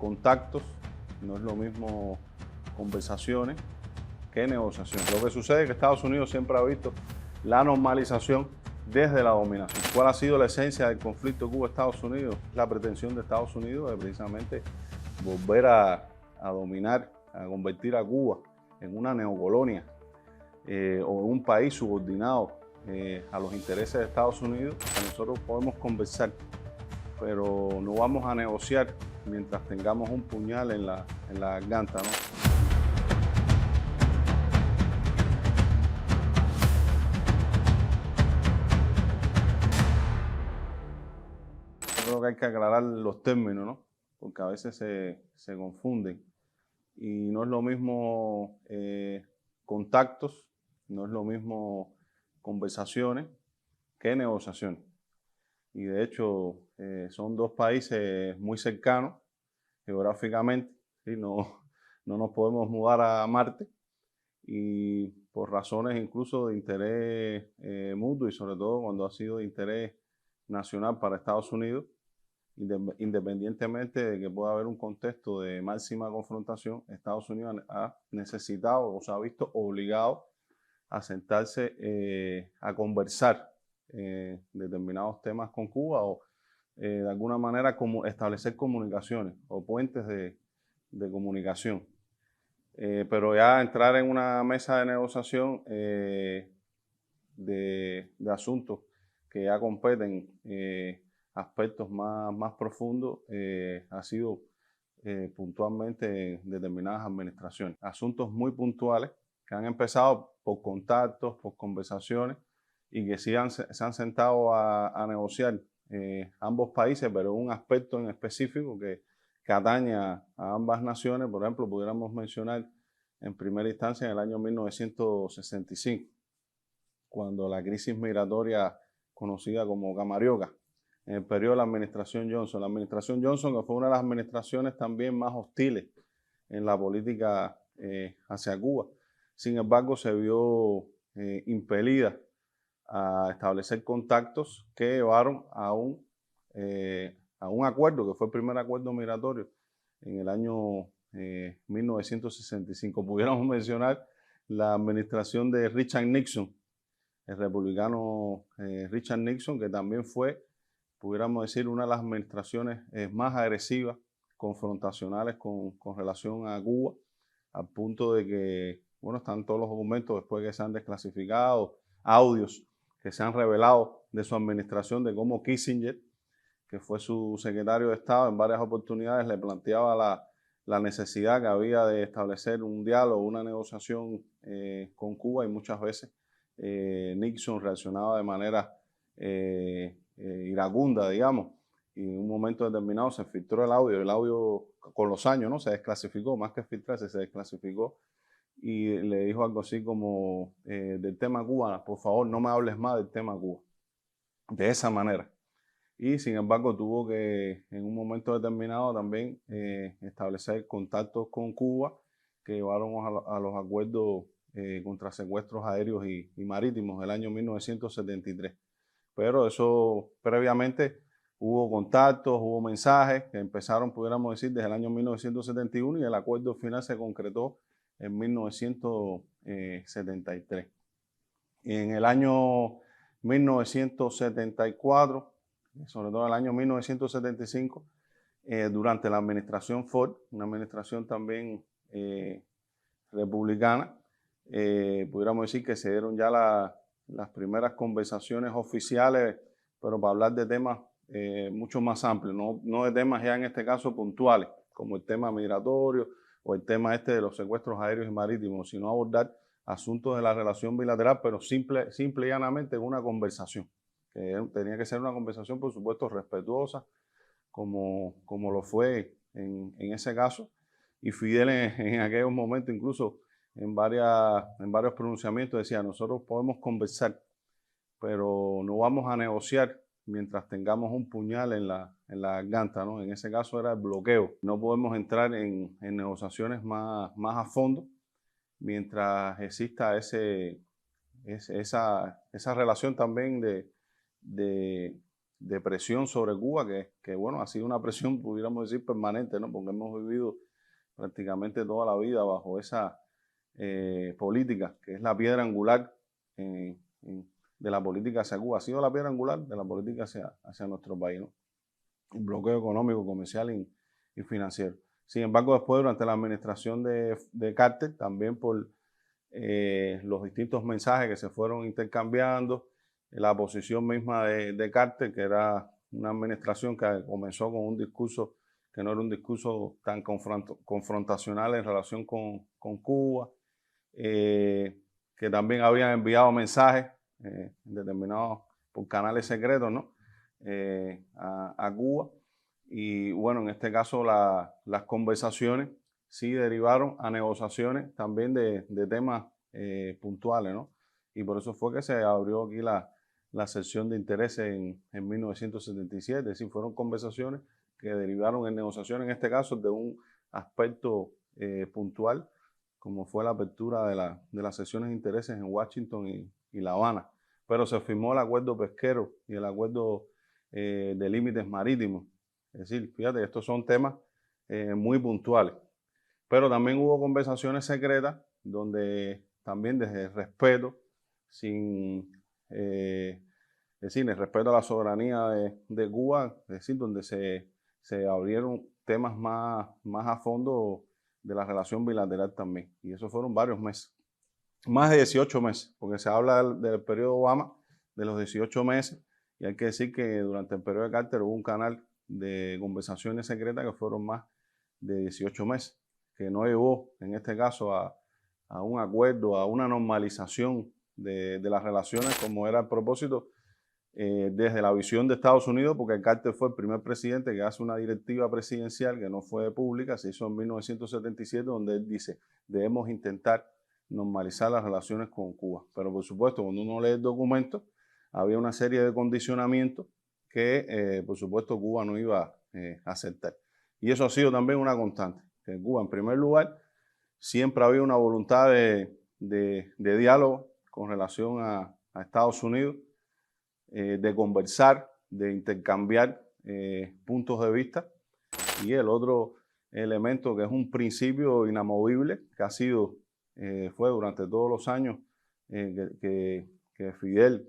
contactos, no es lo mismo conversaciones que negociaciones. Lo que sucede es que Estados Unidos siempre ha visto la normalización desde la dominación. ¿Cuál ha sido la esencia del conflicto Cuba-Estados Unidos? La pretensión de Estados Unidos de precisamente volver a dominar, a convertir a Cuba en una neocolonia o en un país subordinado a los intereses de Estados Unidos. Nosotros podemos conversar, pero no vamos a negociar mientras tengamos un puñal en la garganta, ¿no? Yo creo que hay que aclarar los términos, ¿no? Porque a veces se confunden. Y no es lo mismo contactos, no es lo mismo conversaciones que negociaciones. Y de hecho son dos países muy cercanos geográficamente, ¿sí? No nos podemos mudar a Marte, y por razones incluso de interés mutuo, y sobre todo cuando ha sido de interés nacional para Estados Unidos, independientemente de que pueda haber un contexto de máxima confrontación, Estados Unidos ha necesitado o se ha visto obligado a sentarse a conversar determinados temas con Cuba, o de alguna manera como establecer comunicaciones o puentes de comunicación. Pero ya entrar en una mesa de negociación de asuntos que ya competen aspectos más profundos ha sido puntualmente en determinadas administraciones. Asuntos muy puntuales que han empezado por contactos, por conversaciones, y que sí se han sentado a negociar ambos países, pero un aspecto en específico que atañe a ambas naciones. Por ejemplo, pudiéramos mencionar en primera instancia en el año 1965, cuando la crisis migratoria conocida como Camarioca, en el periodo de la administración Johnson. La administración Johnson, que fue una de las administraciones también más hostiles en la política hacia Cuba, sin embargo se vio impelida a establecer contactos que llevaron a un acuerdo, que fue el primer acuerdo migratorio en el año 1965. Pudiéramos mencionar la administración de Richard Nixon, el republicano Richard Nixon, que también fue, pudiéramos decir, una de las administraciones más agresivas, confrontacionales con relación a Cuba, al punto de que, bueno, están todos los documentos después que se han desclasificado, audios que se han revelado de su administración, de cómo Kissinger, que fue su secretario de Estado, en varias oportunidades le planteaba la necesidad que había de establecer un diálogo, una negociación con Cuba, y muchas veces Nixon reaccionaba de manera iracunda, digamos, y en un momento determinado se filtró el audio con los años, ¿no? Se desclasificó, más que filtrarse, se desclasificó, y le dijo algo así como del tema Cuba, por favor no me hables más del tema Cuba, de esa manera. Y sin embargo tuvo que en un momento determinado también establecer contactos con Cuba que llevaron a los acuerdos contra secuestros aéreos y marítimos del año 1973. Pero eso previamente hubo contactos, hubo mensajes que empezaron, pudiéramos decir, desde el año 1971, y el acuerdo final se concretó en 1973. Y en el año 1974, sobre todo en el año 1975, durante la administración Ford, una administración también republicana, pudiéramos decir que se dieron ya las primeras conversaciones oficiales, pero para hablar de temas mucho más amplios, no de temas ya en este caso puntuales, como el tema migratorio o el tema de los secuestros aéreos y marítimos, sino abordar asuntos de la relación bilateral, pero simple y llanamente en una conversación, que tenía que ser una conversación, por supuesto, respetuosa, como lo fue en ese caso. Y Fidel en aquellos momentos, incluso en varios pronunciamientos, decía: nosotros podemos conversar, pero no vamos a negociar mientras tengamos un puñal en la garganta, ¿no? En ese caso era el bloqueo. No podemos entrar en negociaciones más a fondo mientras exista esa relación también de de presión sobre Cuba, que bueno, ha sido una presión, pudiéramos decir, permanente, ¿no? Porque hemos vivido prácticamente toda la vida bajo esa política, que es la piedra angular de la política hacia Cuba. Ha sido la piedra angular de la política hacia nuestro país, ¿no? Un bloqueo económico, comercial y financiero. Sin embargo, después, durante la administración de Carter, también por los distintos mensajes que se fueron intercambiando, la posición misma de Carter, que era una administración que comenzó con un discurso que no era un discurso tan confrontacional en relación con Cuba, que también habían enviado mensajes determinados por canales secretos, ¿no? A Cuba. Y bueno, en este caso las conversaciones sí derivaron a negociaciones también de temas puntuales, ¿no? Y por eso fue que se abrió aquí la sección de intereses en 1977. Es decir, fueron conversaciones que derivaron en negociaciones, en este caso, de un aspecto puntual, como fue la apertura de las secciones de intereses en Washington y La Habana. Pero se firmó el acuerdo pesquero y el acuerdo de límites marítimos. Es decir, fíjate, estos son temas muy puntuales. Pero también hubo conversaciones secretas donde también desde el respeto, es decir, el respeto a la soberanía de Cuba, es decir, donde se abrieron temas más a fondo de la relación bilateral también. Y eso fueron varios meses, más de 18 meses, porque se habla del periodo Obama, de los 18 meses, y hay que decir que durante el periodo de Carter hubo un canal de conversaciones secretas que fueron más de 18 meses, que no llevó, en este caso, a un acuerdo, a una normalización de las relaciones, como era el propósito desde la visión de Estados Unidos, porque Carter fue el primer presidente que hace una directiva presidencial que no fue pública, se hizo en 1977, donde él dice, debemos intentar normalizar las relaciones con Cuba. Pero por supuesto, cuando uno lee el documento, había una serie de condicionamientos que, por supuesto, Cuba no iba a aceptar. Y eso ha sido también una constante, que en Cuba, en primer lugar, siempre había una voluntad de diálogo con relación a Estados Unidos, de conversar, de intercambiar puntos de vista. Y el otro elemento que es un principio inamovible, que ha sido, fue durante todos los años que Fidel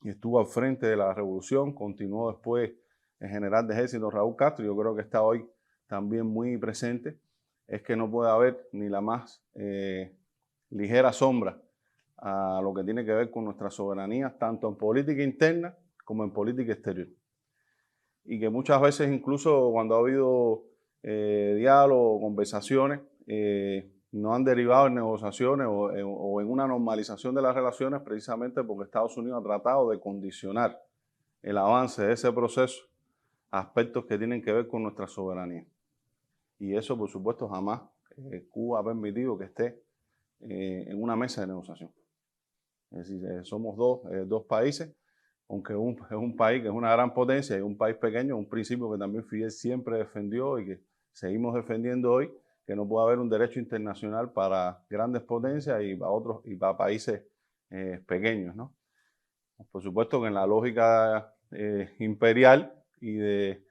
estuvo al frente de la revolución, continuó después el general de ejército Raúl Castro, yo creo que está hoy también muy presente, es que no puede haber ni la más ligera sombra a lo que tiene que ver con nuestra soberanía, tanto en política interna como en política exterior. Y que muchas veces, incluso cuando ha habido diálogo, conversaciones, no han derivado en negociaciones o en una normalización de las relaciones, precisamente porque Estados Unidos ha tratado de condicionar el avance de ese proceso a aspectos que tienen que ver con nuestra soberanía. Y eso, por supuesto, jamás Cuba ha permitido que esté en una mesa de negociación. Es decir, somos dos países, aunque es un país que es una gran potencia y un país pequeño, un principio que también Fidel siempre defendió y que seguimos defendiendo hoy, que no puede haber un derecho internacional para grandes potencias y para países pequeños, ¿no? Por supuesto que en la lógica imperial y de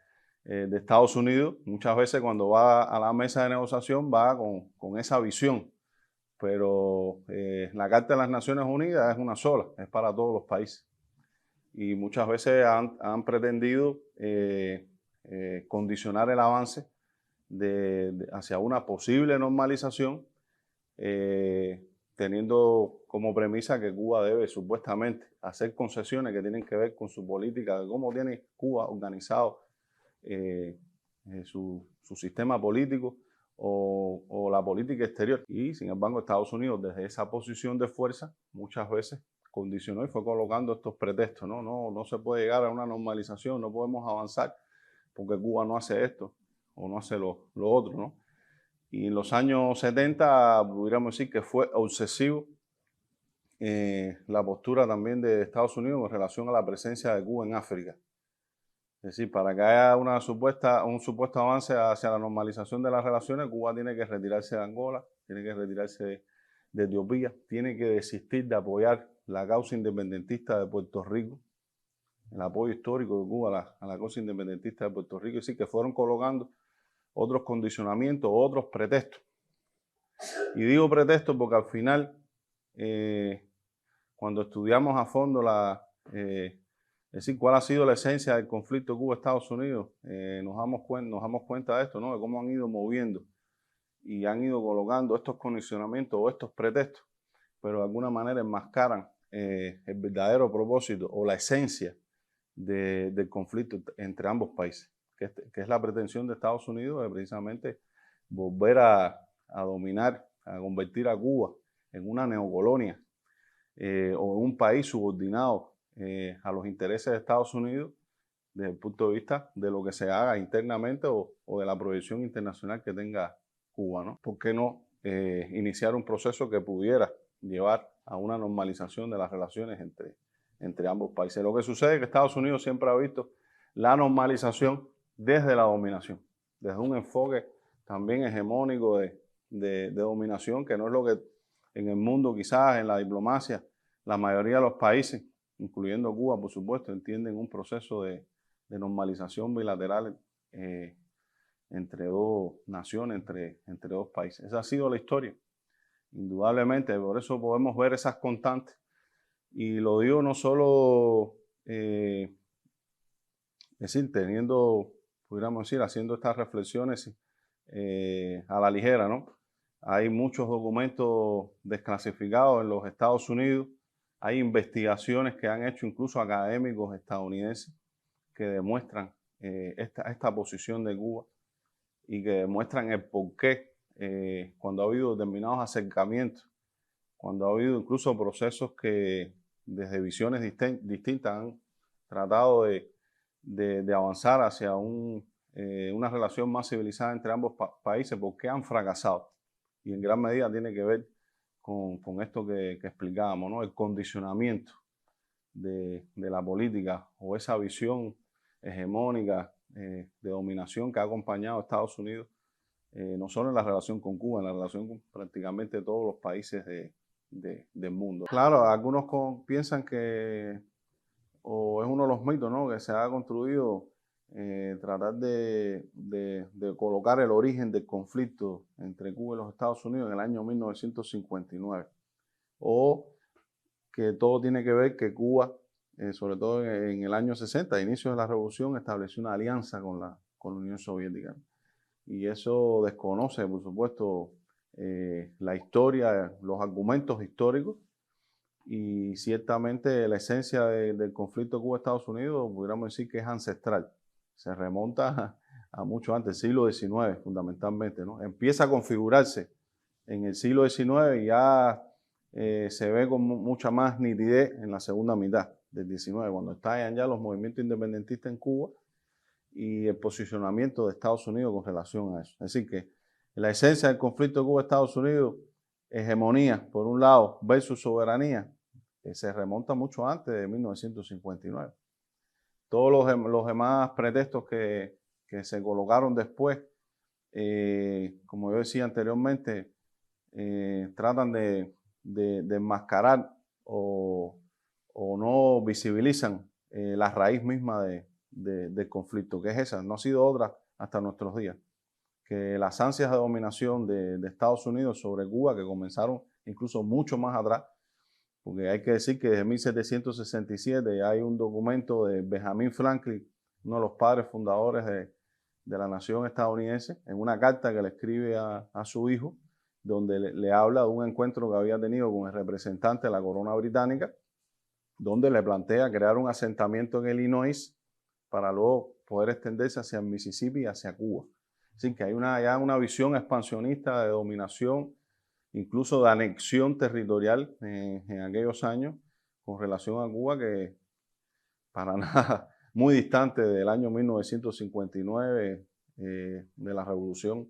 Estados Unidos, muchas veces cuando va a la mesa de negociación va con esa visión, pero la Carta de las Naciones Unidas es una sola, es para todos los países. Y muchas veces han pretendido condicionar el avance hacia una posible normalización, teniendo como premisa que Cuba debe supuestamente hacer concesiones que tienen que ver con su política, de cómo tiene Cuba organizado su sistema político o la política exterior. Y sin embargo, Estados Unidos, desde esa posición de fuerza, muchas veces condicionó y fue colocando estos pretextos. No se puede llegar a una normalización, no podemos avanzar porque Cuba no hace esto o no hace lo otro, ¿no? Y en los años 70 pudiéramos decir que fue obsesivo la postura también de Estados Unidos en relación a la presencia de Cuba en África. Es decir, para que haya un supuesto avance hacia la normalización de las relaciones, Cuba tiene que retirarse de Angola, tiene que retirarse de Etiopía, tiene que desistir de apoyar la causa independentista de Puerto Rico, el apoyo histórico de Cuba a la causa independentista de Puerto Rico, y sí que fueron colocando otros condicionamientos, otros pretextos. Y digo pretextos porque al final, cuando estudiamos a fondo es decir, cuál ha sido la esencia del conflicto Cuba-Estados Unidos, nos damos cuenta de esto, ¿no? De cómo han ido moviendo y han ido colocando estos condicionamientos o estos pretextos, pero de alguna manera enmascaran el verdadero propósito o la esencia del conflicto entre ambos países, que es la pretensión de Estados Unidos de precisamente volver a dominar, a convertir a Cuba en una neocolonia o en un país subordinado a los intereses de Estados Unidos desde el punto de vista de lo que se haga internamente o de la proyección internacional que tenga Cuba, ¿no? ¿Por qué no iniciar un proceso que pudiera llevar a una normalización de las relaciones entre ambos países? Lo que sucede es que Estados Unidos siempre ha visto la normalización desde la dominación, desde un enfoque también hegemónico de dominación, que no es lo que en el mundo, quizás en la diplomacia, la mayoría de los países, incluyendo Cuba, por supuesto, entienden un proceso de normalización bilateral entre dos naciones, entre dos países. Esa ha sido la historia, indudablemente. Por eso podemos ver esas constantes. Y lo digo no solo, es decir, pudiéramos decir, haciendo estas reflexiones a la ligera, ¿no? Hay muchos documentos desclasificados en los Estados Unidos, hay investigaciones que han hecho incluso académicos estadounidenses que demuestran esta posición de Cuba y que demuestran el porqué cuando ha habido determinados acercamientos, cuando ha habido incluso procesos que desde visiones distintas han tratado de avanzar hacia una relación más civilizada entre ambos países, porque han fracasado. Y en gran medida tiene que ver con esto que explicábamos, ¿no? El condicionamiento de la política o esa visión hegemónica de dominación que ha acompañado a Estados Unidos, no solo en la relación con Cuba, en la relación con prácticamente todos los países del mundo. Claro, algunos piensan que, o es uno de los mitos, ¿no?, que se ha construido tratar de colocar el origen del conflicto entre Cuba y los Estados Unidos en el año 1959, o que todo tiene que ver que Cuba, sobre todo en el año 60, a inicios de la revolución, estableció una alianza con la Unión Soviética. Y eso desconoce, por supuesto, la historia, los argumentos históricos, y ciertamente la esencia del conflicto Cuba-Estados Unidos, pudiéramos decir que es ancestral. Se remonta a mucho antes, siglo XIX fundamentalmente, ¿no? Empieza a configurarse en el siglo XIX y ya se ve con mucha más nitidez en la segunda mitad del XIX, cuando estallan ya los movimientos independentistas en Cuba y el posicionamiento de Estados Unidos con relación a eso. Es decir, que la esencia del conflicto Cuba-Estados Unidos, hegemonía por un lado versus soberanía, se remonta mucho antes de 1959. Todos los demás pretextos que se colocaron después, como yo decía anteriormente, tratan de enmascarar o no visibilizan la raíz misma del conflicto, que es esa, no ha sido otra hasta nuestros días, que las ansias de dominación de Estados Unidos sobre Cuba, que comenzaron incluso mucho más atrás, porque hay que decir que desde 1767 hay un documento de Benjamin Franklin, uno de los padres fundadores de la nación estadounidense, en una carta que le escribe a su hijo, donde le habla de un encuentro que había tenido con el representante de la corona británica, donde le plantea crear un asentamiento en Illinois para luego poder extenderse hacia el Mississippi y hacia Cuba. Así que hay ya una visión expansionista de dominación, incluso de anexión territorial en aquellos años con relación a Cuba, que para nada muy distante del año 1959, de la revolución,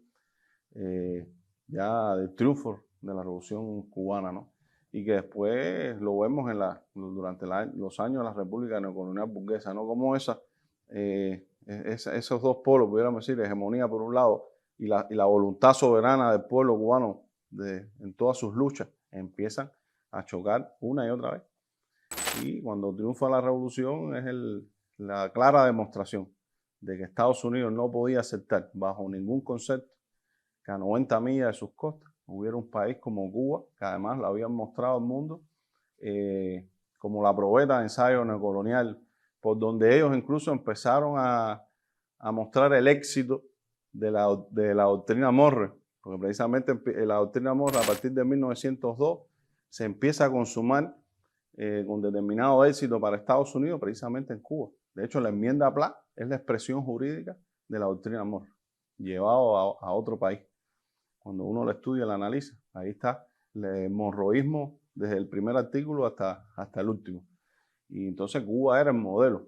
ya del triunfo de la revolución cubana, ¿no? Y que después lo vemos durante los años de la República Neocolonial Burguesa, ¿no? Como esos dos polos, pudiéramos decir, hegemonía por un lado y la voluntad soberana del pueblo cubano en todas sus luchas, empiezan a chocar una y otra vez. Y cuando triunfa la revolución es la clara demostración de que Estados Unidos no podía aceptar bajo ningún concepto que a 90 millas de sus costas hubiera un país como Cuba, que además lo habían mostrado al mundo como la probeta de ensayo neocolonial, por donde ellos incluso empezaron a mostrar el éxito de la doctrina Monroe, porque precisamente la doctrina Monroe a partir de 1902 se empieza a consumar con determinado éxito para Estados Unidos precisamente en Cuba. De hecho, la enmienda Platt es la expresión jurídica de la doctrina Monroe, llevado a otro país. Cuando uno lo estudia, lo analiza, ahí está el monroísmo desde el primer artículo hasta el último. Y entonces Cuba era el modelo.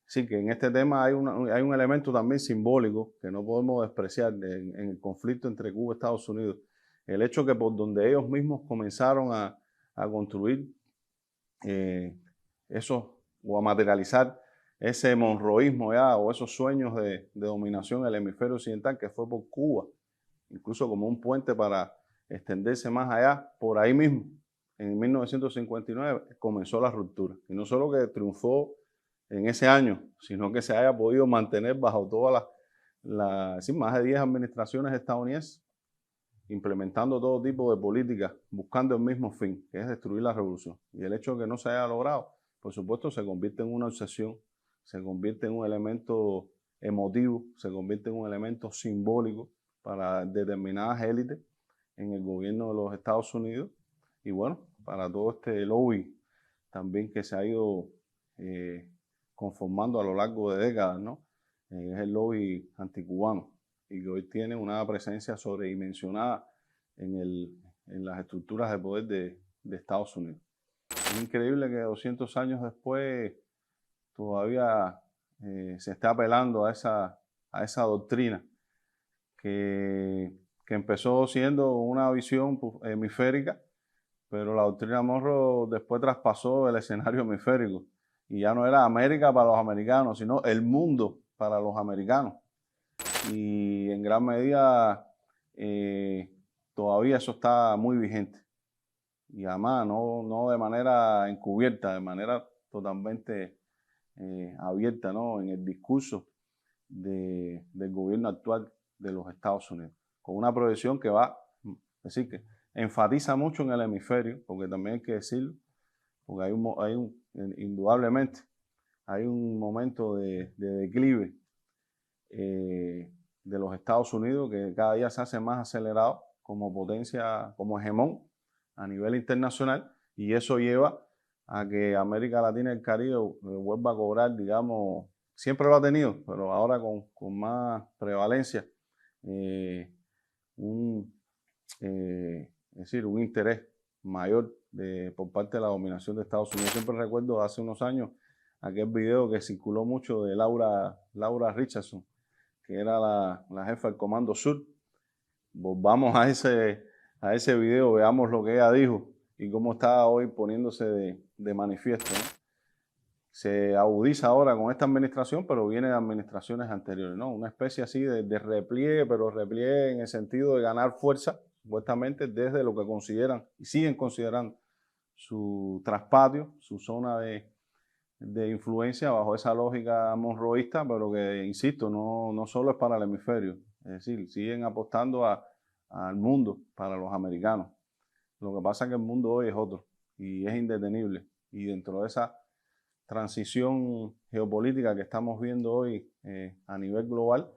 Así que en este tema hay un elemento también simbólico que no podemos despreciar en el conflicto entre Cuba y Estados Unidos. El hecho que por donde ellos mismos comenzaron a construir o a materializar ese monroísmo ya, o esos sueños de dominación del hemisferio occidental, que fue por Cuba, incluso como un puente para extenderse más allá, por ahí mismo, en 1959, comenzó la ruptura. Y no solo que triunfó en ese año, sino que se haya podido mantener bajo todas más de 10 administraciones estadounidenses, implementando todo tipo de políticas, buscando el mismo fin, que es destruir la revolución. Y el hecho de que no se haya logrado, por supuesto, se convierte en una obsesión, se convierte en un elemento emotivo, se convierte en un elemento simbólico para determinadas élites en el gobierno de los Estados Unidos y bueno, para todo este lobby también que se ha ido conformando a lo largo de décadas, ¿no? Es el lobby anticubano y que hoy tiene una presencia sobredimensionada en las estructuras de poder de Estados Unidos. Es increíble que 200 años después todavía se está apelando a esa doctrina que empezó siendo una visión hemisférica, pero la doctrina Monroe después traspasó el escenario hemisférico y ya no era América para los americanos, sino el mundo para los americanos. Y en gran medida todavía eso está muy vigente. Y además no de manera encubierta, de manera totalmente abierta, ¿no? En el discurso del gobierno actual de los Estados Unidos, con una proyección que va, es decir, que enfatiza mucho en el hemisferio, porque también hay que decirlo, porque indudablemente hay un momento de declive de los Estados Unidos que cada día se hace más acelerado como potencia, como hegemón a nivel internacional, y eso lleva a que América Latina y el Caribe vuelva a cobrar, digamos, siempre lo ha tenido, pero ahora con más prevalencia, es decir, un interés mayor por parte de la dominación de Estados Unidos. Siempre recuerdo hace unos años aquel video que circuló mucho de Laura Richardson, que era la jefa del Comando Sur. Volvamos a ese video, veamos lo que ella dijo y cómo está hoy poniéndose de manifiesto, ¿no? Se agudiza ahora con esta administración, pero viene de administraciones anteriores, ¿no? Una especie así de repliegue, pero repliegue en el sentido de ganar fuerza, supuestamente desde lo que consideran y siguen considerando su traspatio, su zona de influencia bajo esa lógica monroísta, pero que, insisto, no solo es para el hemisferio, es decir, siguen apostando al mundo, para los americanos. Lo que pasa es que el mundo hoy es otro y es indetenible, y dentro de esa transición geopolítica que estamos viendo hoy a nivel global,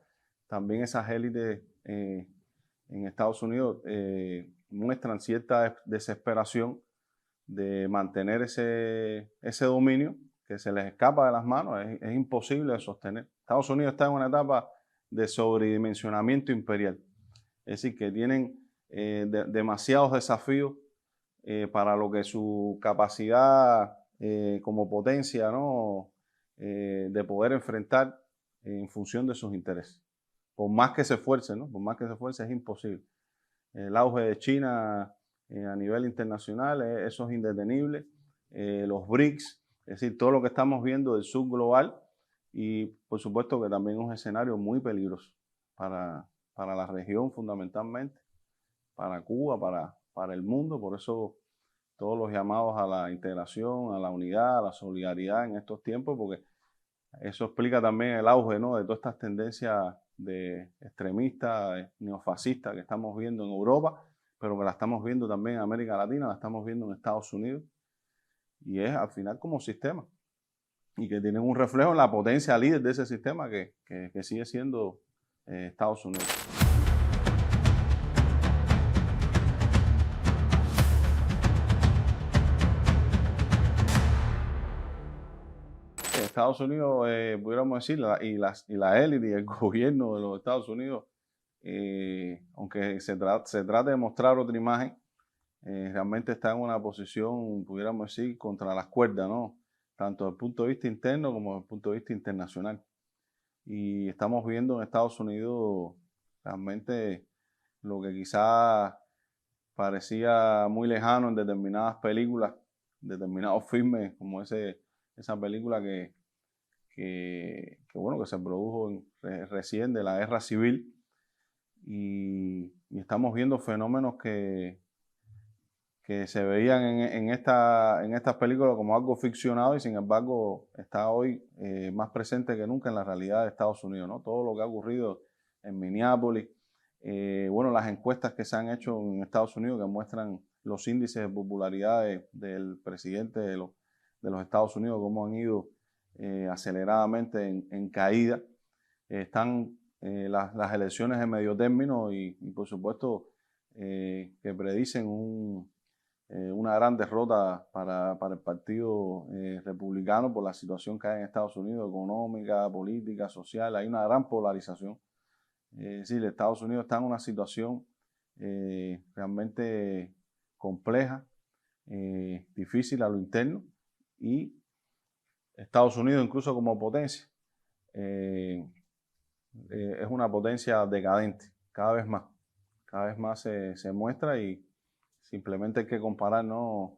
también esas élites en Estados Unidos muestran cierta desesperación de mantener ese dominio que se les escapa de las manos, es imposible de sostener. Estados Unidos está en una etapa de sobredimensionamiento imperial, es decir, que tienen demasiados desafíos para lo que su capacidad como potencia, ¿no? De poder enfrentar en función de sus intereses. Por más que se esfuerce, ¿no? Por más que se esfuerce, es imposible. El auge de China a nivel internacional, eso es indetenible. Los BRICS, es decir, todo lo que estamos viendo del sur global, y por supuesto que también es un escenario muy peligroso para la región fundamentalmente, para Cuba, para el mundo. Por eso todos los llamados a la integración, a la unidad, a la solidaridad en estos tiempos, porque eso explica también el auge, ¿no?, de todas estas tendencias de extremistas, neofascistas que estamos viendo en Europa, pero que la estamos viendo también en América Latina, la estamos viendo en Estados Unidos, y es al final como sistema, y que tienen un reflejo en la potencia líder de ese sistema que sigue siendo Estados Unidos. Estados Unidos, pudiéramos decir, y la élite y el gobierno de los Estados Unidos, aunque se trate de mostrar otra imagen, realmente está en una posición, pudiéramos decir, contra las cuerdas, ¿no?, tanto desde el punto de vista interno como desde el punto de vista internacional. Y estamos viendo en Estados Unidos realmente lo que quizás parecía muy lejano en determinadas películas, determinados filmes, como esa película bueno, que se produjo recién de la guerra civil, y estamos viendo fenómenos que se veían en estas películas como algo ficcionado, y sin embargo está hoy más presente que nunca en la realidad de Estados Unidos, ¿no? Todo lo que ha ocurrido en Minneapolis, bueno, las encuestas que se han hecho en Estados Unidos que muestran los índices de popularidad del presidente de los Estados Unidos, cómo han ido aceleradamente en caída. Están las elecciones de medio término y por supuesto que predicen una gran derrota para el partido republicano por la situación que hay en Estados Unidos, económica, política, social. Hay una gran polarización. Es decir, Estados Unidos está en una situación realmente compleja, difícil a lo interno, y Estados Unidos, incluso como potencia, es una potencia decadente, cada vez más se muestra, y simplemente hay que comparar, ¿no?,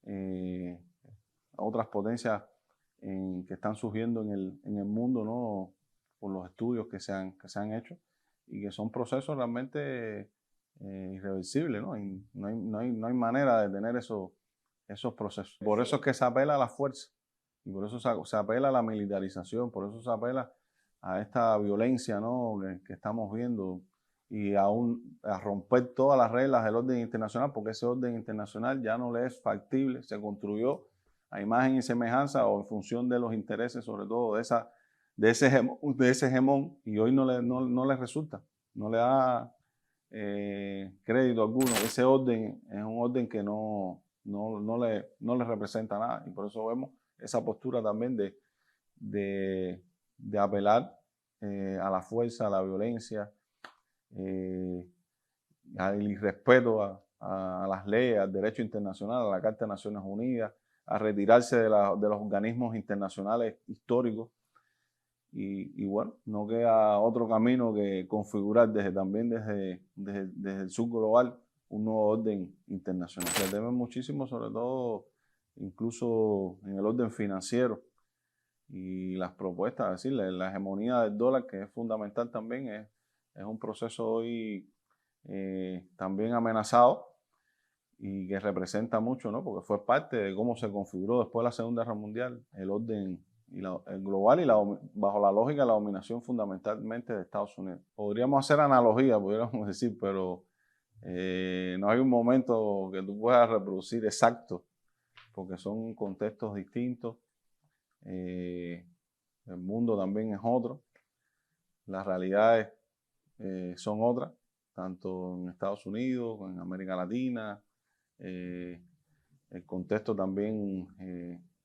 a otras potencias que están surgiendo en el mundo, ¿no?, por los estudios que se han hecho, y que son procesos realmente irreversibles, ¿no? Y no hay manera de detener esos procesos. Por eso es que se apela a la fuerza, y por eso se apela a la militarización, por eso se apela a esta violencia, ¿no?, que estamos viendo, y a romper todas las reglas del orden internacional, porque ese orden internacional ya no le es factible, se construyó a imagen y semejanza o en función de los intereses, sobre todo de ese hegemón, y hoy no le resulta, no le da crédito alguno. Ese orden es un orden que no le representa nada, y por eso vemos esa postura también de apelar a la fuerza, a la violencia, al irrespeto a las leyes, al derecho internacional, a la Carta de Naciones Unidas, a retirarse de los organismos internacionales históricos. Y bueno, no queda otro camino que configurar también desde el sur global un nuevo orden internacional. Se teme muchísimo, sobre todo incluso en el orden financiero, y las propuestas, es decir, la hegemonía del dólar, que es fundamental también, es un proceso hoy también amenazado, y que representa mucho, ¿no?, porque fue parte de cómo se configuró después de la Segunda Guerra Mundial el orden el global, bajo la lógica de la dominación fundamentalmente de Estados Unidos. Podríamos hacer analogía, pudiéramos decir, pero no hay un momento que tú puedas reproducir exacto, porque son contextos distintos. El mundo también es otro, las realidades son otras, tanto en Estados Unidos, en América Latina, el contexto también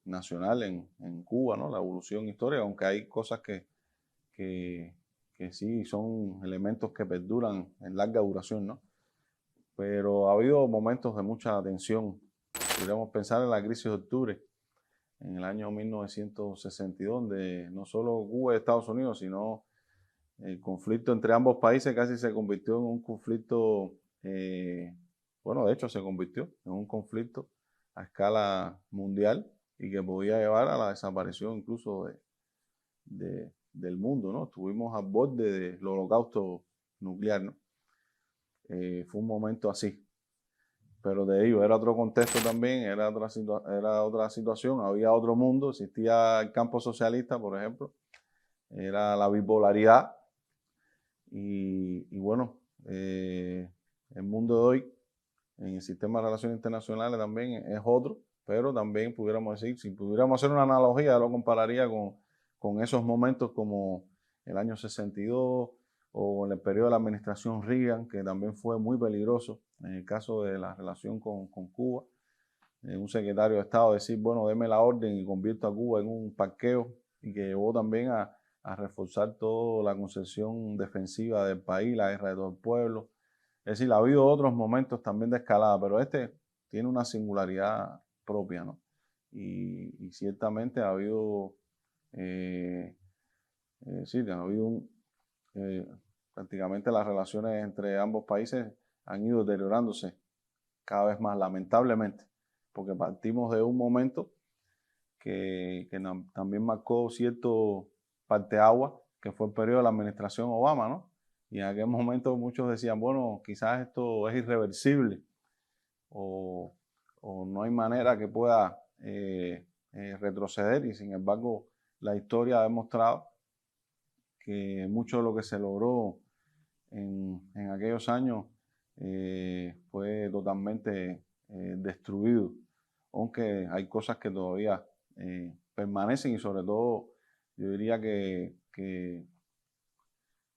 nacional en Cuba, ¿no?, la evolución histórica, aunque hay cosas que sí son elementos que perduran en larga duración, ¿no? Pero ha habido momentos de mucha tensión. Podríamos pensar en la crisis de octubre, en el año 1962, donde no solo Cuba y Estados Unidos, sino el conflicto entre ambos países casi se convirtió en un conflicto, bueno, de hecho se convirtió en un conflicto a escala mundial, y que podía llevar a la desaparición incluso del mundo, ¿no? Estuvimos al borde del holocausto nuclear, ¿no? Fue un momento así. pero de ello era otro contexto también, era otra situación, había otro mundo, existía el campo socialista, por ejemplo, era la bipolaridad y bueno, el mundo de hoy en el sistema de relaciones internacionales también es otro, pero también pudiéramos decir, si pudiéramos hacer una analogía, lo compararía con esos momentos como el año 62 o en el periodo de la administración Reagan, que también fue muy peligroso en el caso de la relación con Cuba. Un secretario de Estado decir, bueno, deme la orden y convierto a Cuba en un parqueo, y que llevó también a reforzar toda la concepción defensiva del país, la guerra de todo el pueblo. Es decir, ha habido otros momentos también de escalada, pero este tiene una singularidad propia, ¿no? Y ciertamente ha habido, sí, ha habido prácticamente las relaciones entre ambos países han ido deteriorándose cada vez más, lamentablemente, porque partimos de un momento que también marcó cierto parteaguas, que fue el periodo de la administración Obama, ¿no? Y en aquel momento muchos decían, bueno, quizás esto es irreversible o, o no hay manera que pueda retroceder, y sin embargo la historia ha demostrado que mucho de lo que se logró en aquellos años fue totalmente destruido, aunque hay cosas que todavía permanecen, y sobre todo yo diría que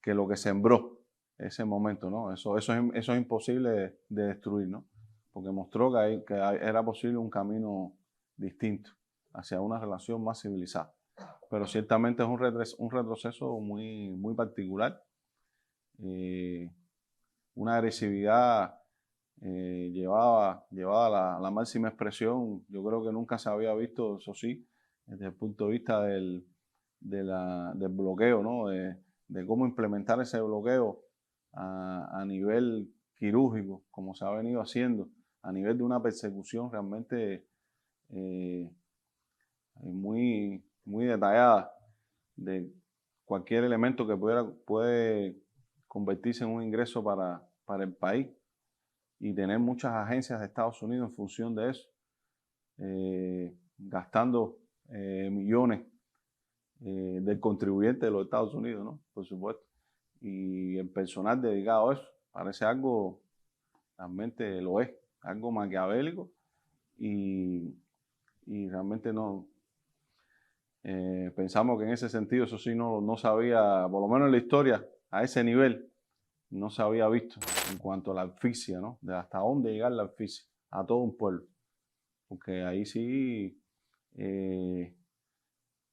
lo que sembró ese momento, ¿no? Eso es imposible de destruir, ¿no? Porque mostró que era posible un camino distinto hacia una relación más civilizada. Pero ciertamente es un retroceso muy, muy particular. Una agresividad llevada a la máxima expresión. Yo creo que nunca se había visto, eso sí, desde el punto de vista del bloqueo, ¿no? De cómo implementar ese bloqueo a nivel quirúrgico, como se ha venido haciendo, a nivel de una persecución realmente muy, muy detallada de cualquier elemento que puede convertirse en un ingreso para el país, y tener muchas agencias de Estados Unidos en función de eso, gastando millones del contribuyente de los Estados Unidos, ¿no? Por supuesto. Y el personal dedicado a eso parece algo, realmente lo es, algo maquiavélico, y realmente no. Pensamos que en ese sentido, eso sí, no sabía, por lo menos en la historia, a ese nivel, no se había visto en cuanto a la asfixia, ¿no? De hasta dónde llegar la asfixia a todo un pueblo. Porque ahí sí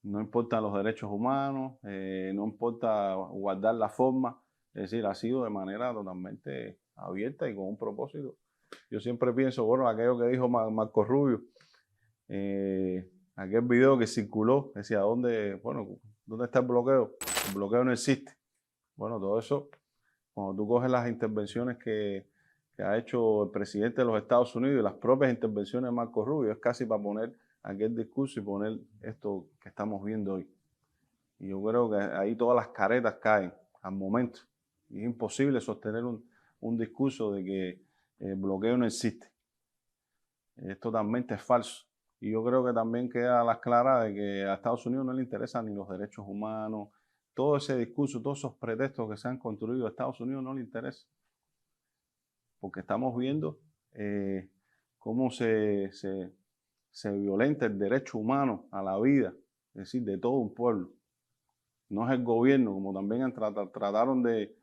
no importan los derechos humanos, no importa guardar la forma, es decir, ha sido de manera totalmente abierta y con un propósito. Yo siempre pienso, bueno, aquello que dijo Marco Rubio, aquel video que circuló, decía, ¿dónde está el bloqueo? El bloqueo no existe. Bueno, todo eso, cuando tú coges las intervenciones que ha hecho el presidente de los Estados Unidos y las propias intervenciones de Marco Rubio, es casi para poner aquel discurso y poner esto que estamos viendo hoy. Y yo creo que ahí todas las caretas caen al momento. Y es imposible sostener un discurso de que el bloqueo no existe. Es totalmente falso. Y yo creo que también queda a las claras de que a Estados Unidos no le interesan ni los derechos humanos. Todo ese discurso, todos esos pretextos que se han construido a Estados Unidos no le interesa. Porque estamos viendo cómo se violenta el derecho humano a la vida, es decir, de todo un pueblo. No es el gobierno, como también trataron de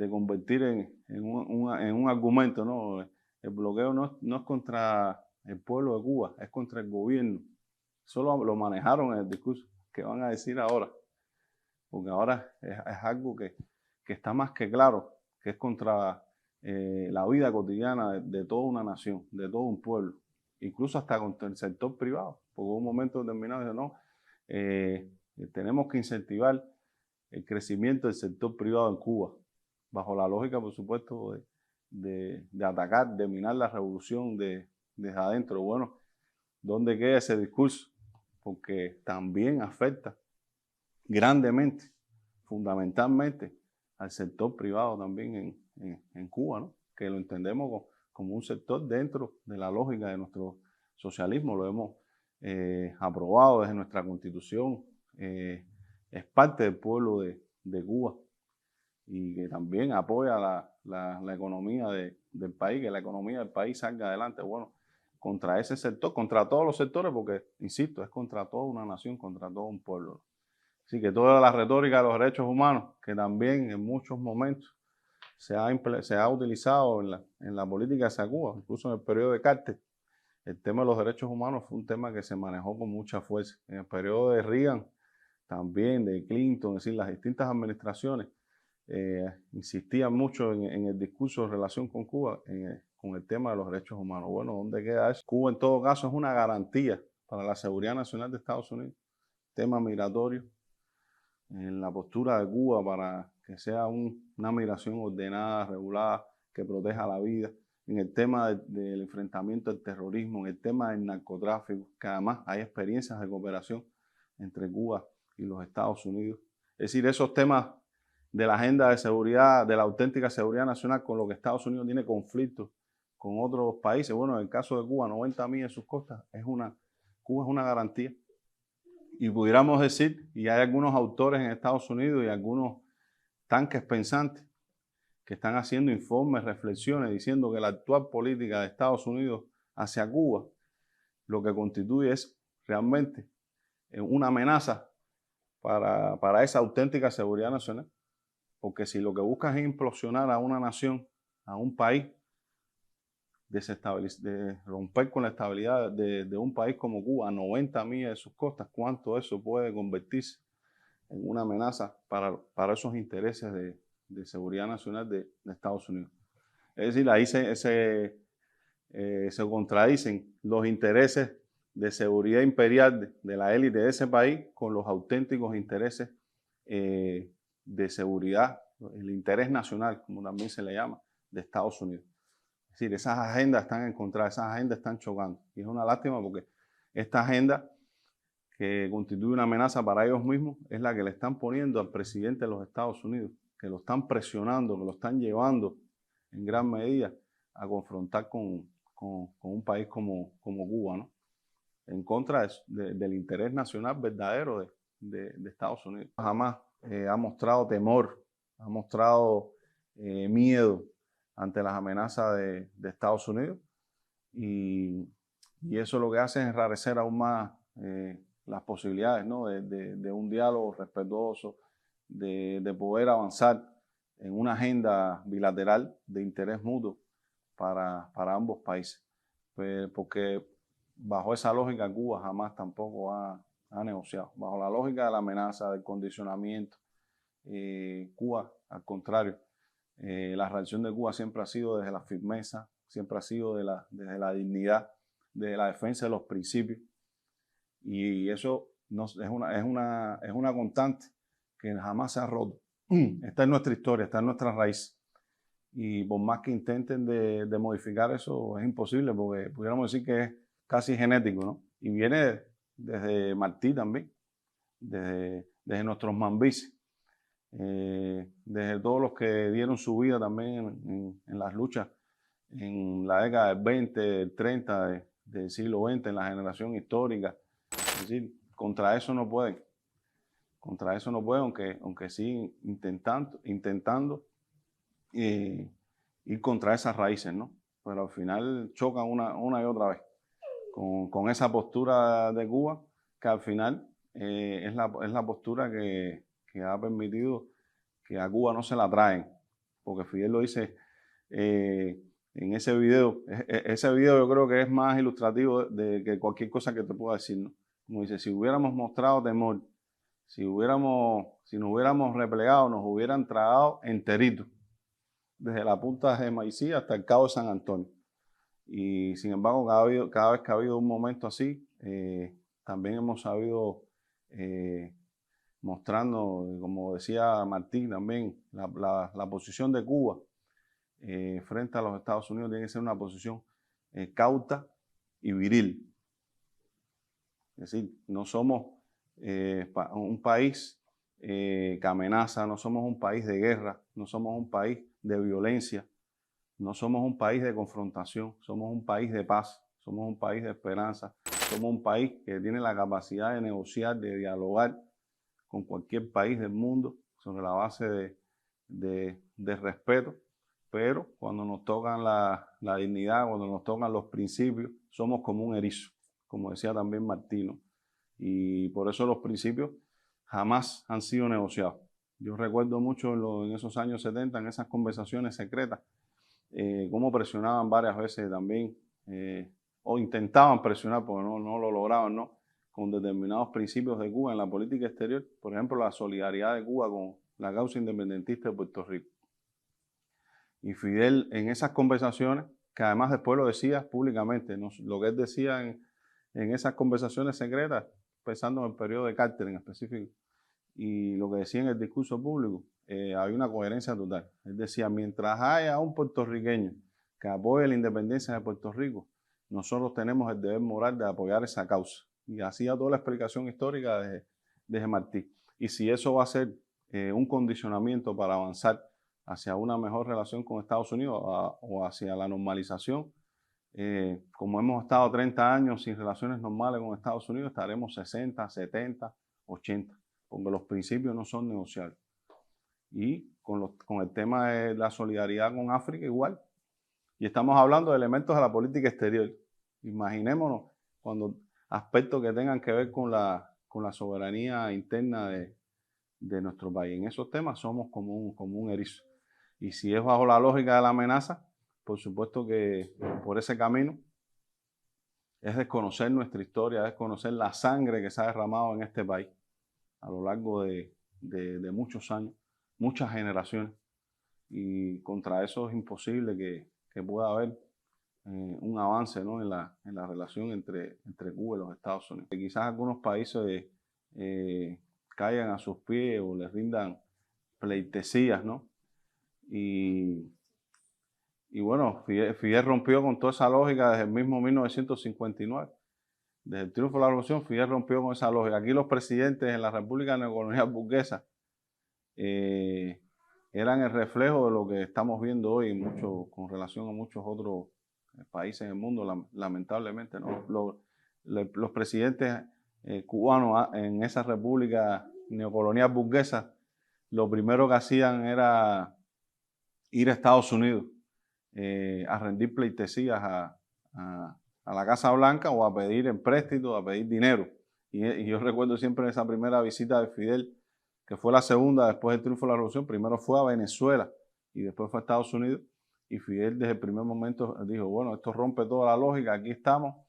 convertir en un argumento, ¿no? El bloqueo no es contra el pueblo de Cuba, es contra el gobierno. Solo lo manejaron en el discurso. ¿Qué van a decir ahora? Porque ahora es algo que está más que claro, que es contra la vida cotidiana de toda una nación, de todo un pueblo, incluso hasta contra el sector privado, porque en un momento determinado dice, no, tenemos que incentivar el crecimiento del sector privado en Cuba, bajo la lógica, por supuesto, de atacar, de minar la revolución desde adentro. Bueno, ¿dónde queda ese discurso? Porque también afecta grandemente, fundamentalmente, al sector privado también en Cuba, ¿no? que lo entendemos como un sector dentro de la lógica de nuestro socialismo, lo hemos aprobado desde nuestra Constitución, es parte del pueblo de Cuba y que también apoya la economía del país, que la economía del país salga adelante. Bueno, contra ese sector, contra todos los sectores, porque, insisto, es contra toda una nación, contra todo un pueblo. Así que toda la retórica de los derechos humanos, que también en muchos momentos se ha utilizado en la política hacia Cuba, incluso en el periodo de Carter, el tema de los derechos humanos fue un tema que se manejó con mucha fuerza. En el periodo de Reagan, también de Clinton, es decir, las distintas administraciones insistían mucho en el discurso en relación con Cuba, con el tema de los derechos humanos. Bueno, ¿dónde queda eso? Cuba en todo caso es una garantía para la seguridad nacional de Estados Unidos. Tema migratorio, en la postura de Cuba para que sea una migración ordenada, regulada, que proteja la vida, en el tema del enfrentamiento al terrorismo, en el tema del narcotráfico, que además hay experiencias de cooperación entre Cuba y los Estados Unidos. Es decir, esos temas de la agenda de seguridad, de la auténtica seguridad nacional, con lo que Estados Unidos tiene conflictos con otros países. Bueno, en el caso de Cuba, 90 millas en sus costas, Cuba es una garantía. Y pudiéramos decir, y hay algunos autores en Estados Unidos y algunos tanques pensantes que están haciendo informes, reflexiones, diciendo que la actual política de Estados Unidos hacia Cuba lo que constituye es realmente una amenaza para esa auténtica seguridad nacional. Porque si lo que buscas es implosionar a una nación, a un país, de romper con la estabilidad de un país como Cuba a 90 millas de sus costas, ¿cuánto eso puede convertirse en una amenaza para esos intereses de seguridad nacional de Estados Unidos? Es decir, ahí se contradicen los intereses de seguridad imperial de la élite de ese país con los auténticos intereses de seguridad, el interés nacional, como también se le llama, de Estados Unidos. Es decir, esas agendas están encontradas, esas agendas están chocando. Y es una lástima porque esta agenda, que constituye una amenaza para ellos mismos, es la que le están poniendo al presidente de los Estados Unidos, que lo están presionando, que lo están llevando en gran medida a confrontar con un país como Cuba, ¿no? En contra del interés nacional verdadero de Estados Unidos. Jamás ha mostrado temor, ha mostrado miedo ante las amenazas de Estados Unidos y eso lo que hace es enrarecer aún más las posibilidades, ¿no? de un diálogo respetuoso, de poder avanzar en una agenda bilateral de interés mutuo para ambos países. Porque bajo esa lógica Cuba jamás tampoco ha negociado. Bajo la lógica de la amenaza, del condicionamiento, Cuba, al contrario, la reacción de Cuba siempre ha sido desde la firmeza, siempre ha sido desde la dignidad, desde la defensa de los principios. Y eso es una constante que jamás se ha roto. Esta es nuestra historia, esta es nuestra raíz. Y por más que intenten de modificar eso, es imposible, porque pudiéramos decir que es casi genético, ¿no? Y viene desde Martí también, desde nuestros mambíes, desde todos los que dieron su vida también en las luchas en la década del 20, del 30, del siglo XX, en la generación histórica. Es decir, contra eso no pueden, aunque siguen intentando ir contra esas raíces, ¿no? Pero al final chocan una y otra vez con esa postura de Cuba, que al final es la postura que ha permitido que a Cuba no se la traen, porque Fidel lo dice en ese video. Ese video yo creo que es más ilustrativo de que cualquier cosa que te pueda decir, ¿no? Como dice, si hubiéramos mostrado temor, si nos hubiéramos replegado, nos hubieran tragado enteritos, desde la punta de Maicí hasta el Cabo de San Antonio. Y sin embargo, cada vez que ha habido un momento así, también hemos sabido mostrando, como decía Martín también, la posición de Cuba frente a los Estados Unidos tiene que ser una posición cauta y viril. Es decir, no somos un país que amenaza, no somos un país de guerra, no somos un país de violencia, No somos un país de confrontación, somos un país de paz, somos un país de esperanza, somos un país que tiene la capacidad de negociar, de dialogar con cualquier país del mundo sobre la base de respeto, pero cuando nos tocan la dignidad, cuando nos tocan los principios, somos como un erizo, como decía también Martino, y por eso los principios jamás han sido negociados. Yo recuerdo mucho en esos años 70, en esas conversaciones secretas, cómo presionaban varias veces también, o intentaban presionar, porque no lo lograban, ¿no?, con determinados principios de Cuba en la política exterior, por ejemplo, la solidaridad de Cuba con la causa independentista de Puerto Rico. Y Fidel, en esas conversaciones, que además después lo decía públicamente, ¿no?, lo que él decía en esas conversaciones secretas, pensando en el periodo de Carter en específico, y lo que decía en el discurso público, hay una coherencia total. Él decía, mientras haya un puertorriqueño que apoye la independencia de Puerto Rico, nosotros tenemos el deber moral de apoyar esa causa. Y hacía toda la explicación histórica de Martí. Y si eso va a ser un condicionamiento para avanzar hacia una mejor relación con Estados Unidos o hacia la normalización, como hemos estado 30 años sin relaciones normales con Estados Unidos, estaremos 60, 70, 80, porque los principios no son negociables. Y con el tema de la solidaridad con África igual. Y estamos hablando de elementos de la política exterior. Imaginémonos cuando aspectos que tengan que ver con la soberanía interna de nuestro país. En esos temas somos como un erizo. Y si es bajo la lógica de la amenaza, por supuesto que por ese camino es desconocer nuestra historia, es desconocer la sangre que se ha derramado en este país a lo largo de muchos años, muchas generaciones. Y contra eso es imposible que pueda haber un avance, ¿no?, en la relación entre Cuba y los Estados Unidos. Quizás algunos países caigan a sus pies o les rindan pleitesías, ¿no? Y bueno, Fidel rompió con toda esa lógica desde el mismo 1959. Desde el triunfo de la revolución, Fidel rompió con esa lógica. Aquí los presidentes en la República Neocolonial Burguesa eran el reflejo de lo que estamos viendo hoy con relación a muchos otros países en el mundo, lamentablemente, ¿no? Los presidentes cubanos en esa república neocolonial burguesa, lo primero que hacían era ir a Estados Unidos a rendir pleitesías a la Casa Blanca o a pedir empréstitos, a pedir dinero. Y yo recuerdo siempre esa primera visita de Fidel, que fue la segunda después del triunfo de la revolución. Primero fue a Venezuela y después fue a Estados Unidos. Y Fidel desde el primer momento dijo, bueno, esto rompe toda la lógica, aquí estamos,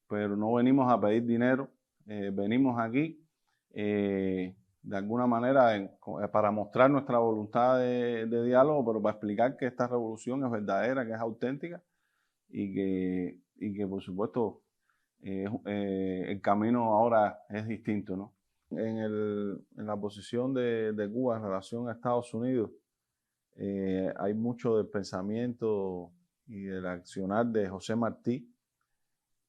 pero no venimos a pedir dinero, venimos aquí de alguna manera para mostrar nuestra voluntad de diálogo, pero para explicar que esta revolución es verdadera, que es auténtica y que por supuesto el camino ahora es distinto, ¿no? En la posición de Cuba en relación a Estados Unidos, hay mucho del pensamiento y del accionar de José Martí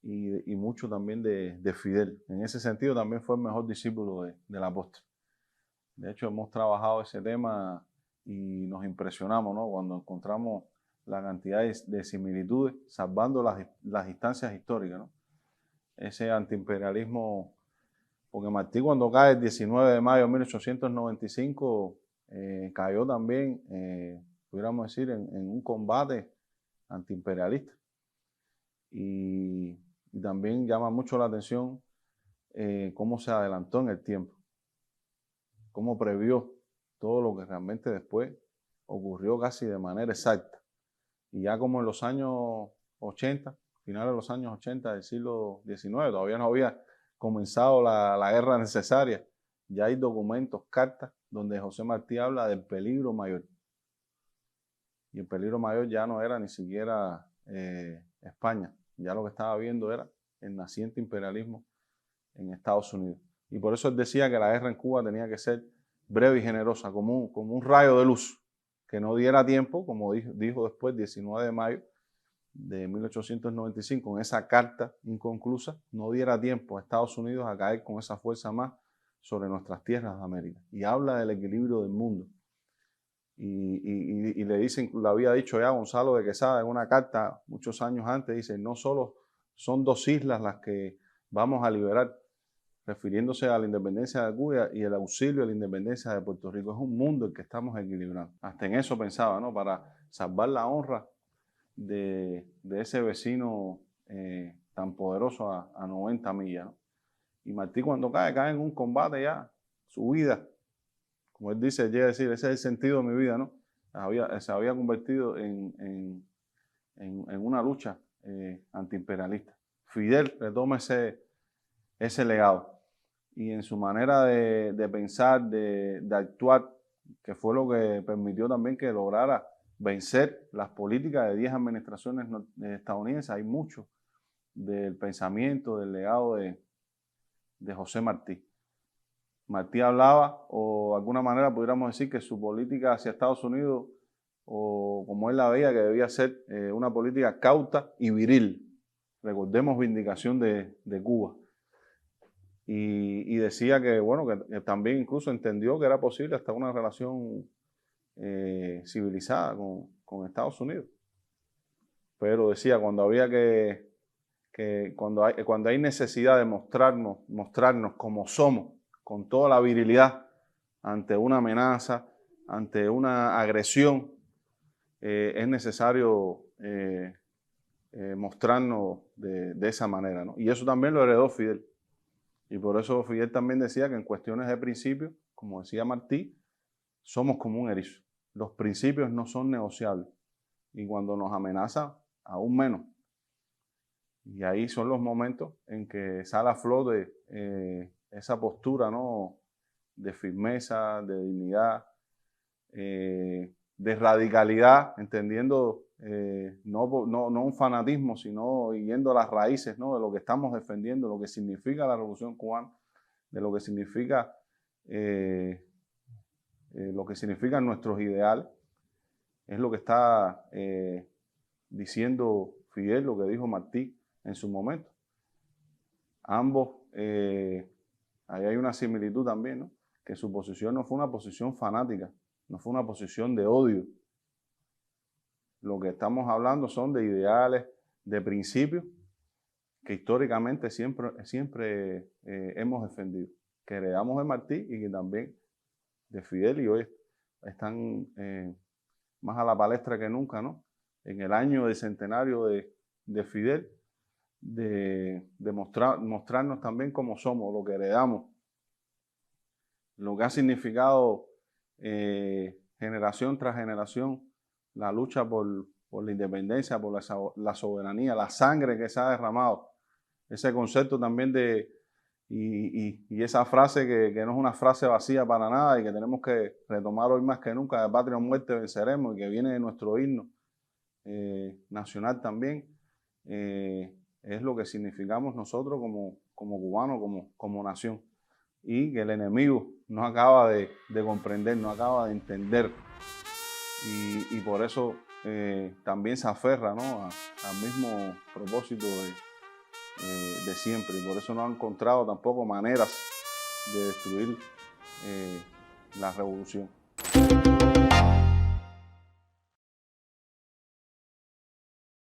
y mucho también de Fidel. En ese sentido también fue el mejor discípulo del apóstol. De hecho, hemos trabajado ese tema y nos impresionamos, ¿no?, cuando encontramos la cantidad de similitudes, salvando las instancias históricas, ¿no? Ese antiimperialismo, porque Martí cuando cae el 19 de mayo de 1895, cayó también, pudiéramos decir, en un combate antiimperialista. Y también llama mucho la atención cómo se adelantó en el tiempo, cómo previó todo lo que realmente después ocurrió casi de manera exacta. Y ya como en los años 80, finales de los años 80 del siglo XIX, todavía no había comenzado la guerra necesaria, ya hay documentos, cartas, donde José Martí habla del peligro mayor. Y el peligro mayor ya no era ni siquiera España, ya lo que estaba viendo era el naciente imperialismo en Estados Unidos. Y por eso él decía que la guerra en Cuba tenía que ser breve y generosa, como un rayo de luz, que no diera tiempo, como dijo después, 19 de mayo de 1895, en esa carta inconclusa, no diera tiempo a Estados Unidos a caer con esa fuerza más sobre nuestras tierras de América. Y habla del equilibrio del mundo. Y le dicen, lo había dicho ya Gonzalo de Quesada en una carta muchos años antes, dice, no solo son 2 islas las que vamos a liberar, refiriéndose a la independencia de Cuba y el auxilio a la independencia de Puerto Rico. Es un mundo el que estamos equilibrando. Hasta en eso pensaba, ¿no? Para salvar la honra de ese vecino tan poderoso a 90 millas, ¿no? Y Martí cuando cae en un combate ya, su vida, como él dice, llega a decir, ese es el sentido de mi vida, ¿no? Se había convertido en una lucha antiimperialista. Fidel retoma ese legado y en su manera de pensar, de actuar, que fue lo que permitió también que lograra vencer las políticas de 10 administraciones estadounidenses. Hay mucho del pensamiento, del legado de José Martí. Martí hablaba, o de alguna manera pudiéramos decir que su política hacia Estados Unidos, o como él la veía, que debía ser una política cauta y viril. Recordemos Vindicación de Cuba. Y decía que, bueno, que también incluso entendió que era posible hasta una relación civilizada con Estados Unidos. Pero decía, cuando había cuando hay necesidad de mostrarnos como somos, con toda la virilidad, ante una amenaza, ante una agresión, es necesario mostrarnos de esa manera, ¿no? Y eso también lo heredó Fidel. Y por eso Fidel también decía que en cuestiones de principios, como decía Martí, somos como un erizo. Los principios no son negociables. Y cuando nos amenaza, aún menos. Y ahí son los momentos en que sale a flote esa postura, ¿no? De firmeza, de dignidad, de radicalidad, entendiendo no un fanatismo, sino yendo a las raíces, ¿no? De lo que estamos defendiendo, lo que significa la Revolución Cubana, de lo que significan nuestros ideales. Es lo que está diciendo Fidel, lo que dijo Martí en su momento. Ambos, ahí hay una similitud también, ¿no? Que su posición no fue una posición fanática, no fue una posición de odio. Lo que estamos hablando son de ideales, de principios que históricamente siempre hemos defendido, que heredamos de Martí y que también de Fidel, y hoy están más a la palestra que nunca, ¿no? En el año del centenario de Fidel, de mostrarnos también cómo somos, lo que heredamos, lo que ha significado generación tras generación la lucha por la independencia, por la soberanía, la sangre que se ha derramado. Ese concepto también y esa frase que no es una frase vacía para nada y que tenemos que retomar hoy más que nunca, de patria o muerte venceremos, y que viene de nuestro himno nacional también, es lo que significamos nosotros como cubanos, como nación. Y que el enemigo no acaba de comprender, no acaba de entender. Y por eso también se aferra, ¿no? al mismo propósito de siempre. Y por eso no ha encontrado tampoco maneras de destruir la revolución.